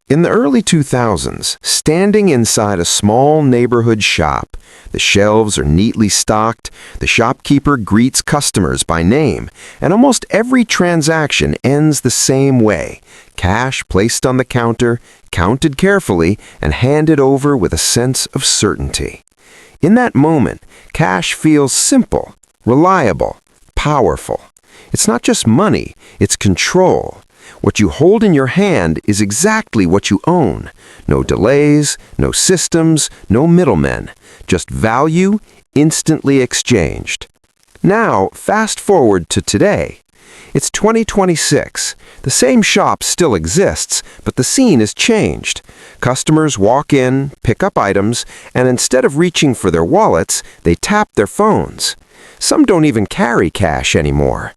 In the early 2000s, standing inside a small neighborhood shop, the shelves are neatly stocked, the shopkeeper greets customers by name, and almost every transaction ends the same way: cash placed on the counter, counted carefully, and handed over with a sense of certainty. In that moment, cash feels simple, reliable, powerful. It's not just money, it's control. What you hold in your hand is exactly what you own. No delays, no systems, no middlemen. Just value, instantly exchanged. Now, fast forward to today. It's 2026. The same shop still exists, but the scene has changed. Customers walk in, pick up items, and instead of reaching for their wallets, they tap their phones. Some don't even carry cash anymore.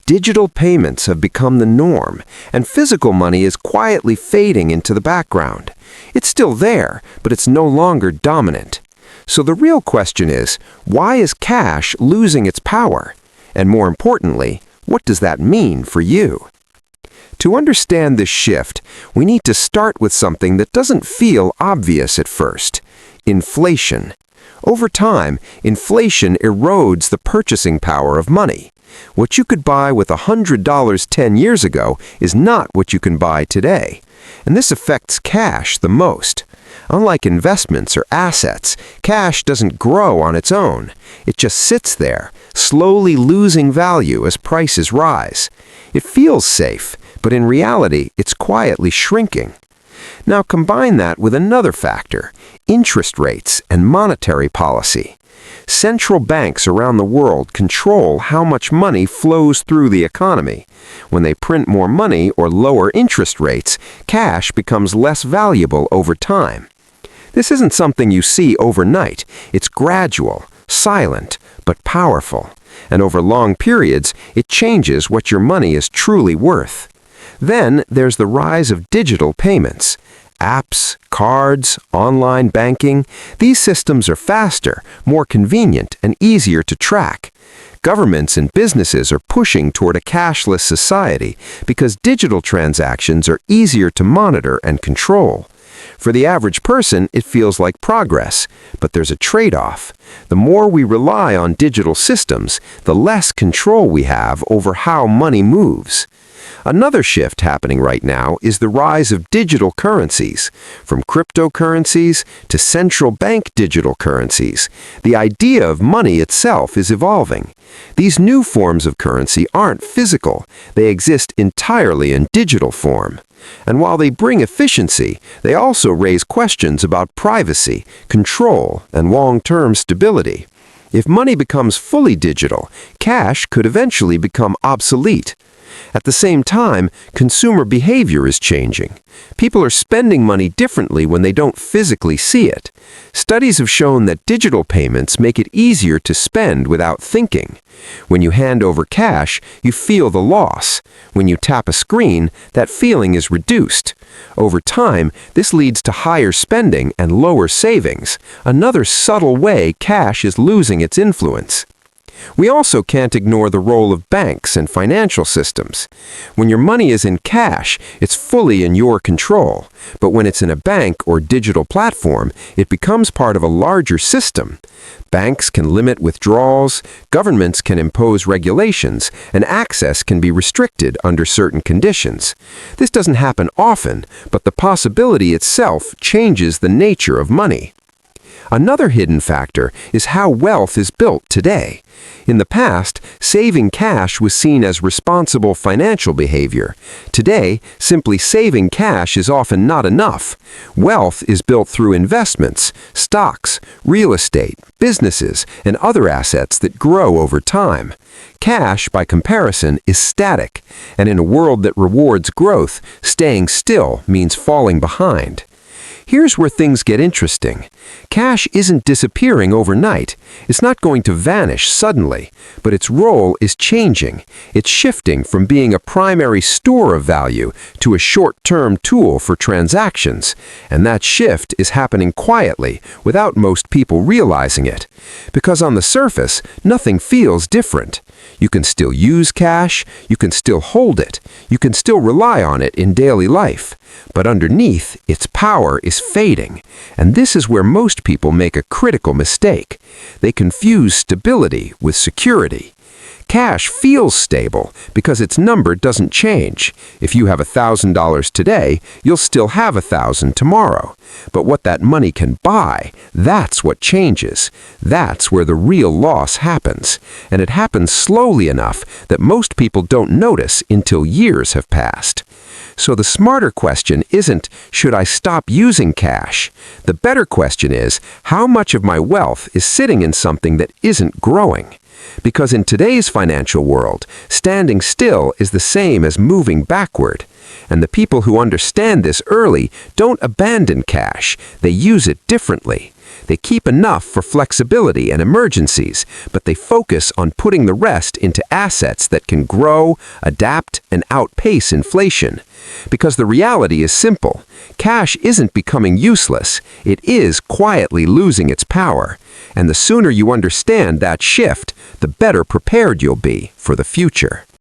Digital payments have become the norm, and physical money is quietly fading into the background. It's still there, but it's no longer dominant. So the real question is, why is cash losing its power? And more importantly, what does that mean for you? To understand this shift, we need to start with something that doesn't feel obvious at first: inflation. Over time, inflation erodes the purchasing power of money. What you could buy with $100 10 years ago is not what you can buy today. And this affects cash the most. Unlike investments or assets, cash doesn't grow on its own. It just sits there, slowly losing value as prices rise. It feels safe, but in reality, it's quietly shrinking. Now combine that with another factor: interest rates and monetary policy. Central banks around the world control how much money flows through the economy. When they print more money or lower interest rates, cash becomes less valuable over time. This isn't something you see overnight. It's gradual, silent, but powerful. And over long periods, it changes what your money is truly worth. Then there's the rise of digital payments. Apps, cards, online banking, these systems are faster, more convenient, and easier to track. Governments and businesses are pushing toward a cashless society because digital transactions are easier to monitor and control. For the average person, it feels like progress, but there's a trade-off. The more we rely on digital systems, the less control we have over how money moves. Another shift happening right now is the rise of digital currencies. From cryptocurrencies to central bank digital currencies, the idea of money itself is evolving. These new forms of currency aren't physical. They exist entirely in digital form. And while they bring efficiency, they also raise questions about privacy, control, and long-term stability. If money becomes fully digital, cash could eventually become obsolete. At the same time, consumer behavior is changing. People are spending money differently when they don't physically see it. Studies have shown that digital payments make it easier to spend without thinking. When you hand over cash, you feel the loss. When you tap a screen, that feeling is reduced. Over time, this leads to higher spending and lower savings, another subtle way cash is losing its influence. We also can't ignore the role of banks and financial systems. When your money is in cash, it's fully in your control. But when it's in a bank or digital platform, it becomes part of a larger system. Banks can limit withdrawals, governments can impose regulations, and access can be restricted under certain conditions. This doesn't happen often, but the possibility itself changes the nature of money. Another hidden factor is how wealth is built today. In the past, saving cash was seen as responsible financial behavior. Today, simply saving cash is often not enough. Wealth is built through investments, stocks, real estate, businesses, and other assets that grow over time. Cash, by comparison, is static, and in a world that rewards growth, staying still means falling behind. Here's where things get interesting. Cash isn't disappearing overnight. It's not going to vanish suddenly, but its role is changing. It's shifting from being a primary store of value to a short-term tool for transactions. And that shift is happening quietly, without most people realizing it. Because on the surface, nothing feels different. You can still use cash, you can still hold it, you can still rely on it in daily life. But underneath, its power is fading. And this is where most people make a critical mistake. They confuse stability with security. Cash feels stable because its number doesn't change. If you have $1,000 today, you'll still have $1,000 tomorrow. But what that money can buy, that's what changes. That's where the real loss happens. And it happens slowly enough that most people don't notice until years have passed. So the smarter question isn't, should I stop using cash? The better question is, how much of my wealth is sitting in something that isn't growing? Because in today's financial world, standing still is the same as moving backward. And the people who understand this early don't abandon cash, they use it differently. They keep enough for flexibility and emergencies, but they focus on putting the rest into assets that can grow, adapt, and outpace inflation. Because the reality is simple. Cash isn't becoming useless. It is quietly losing its power. And the sooner you understand that shift, the better prepared you'll be for the future.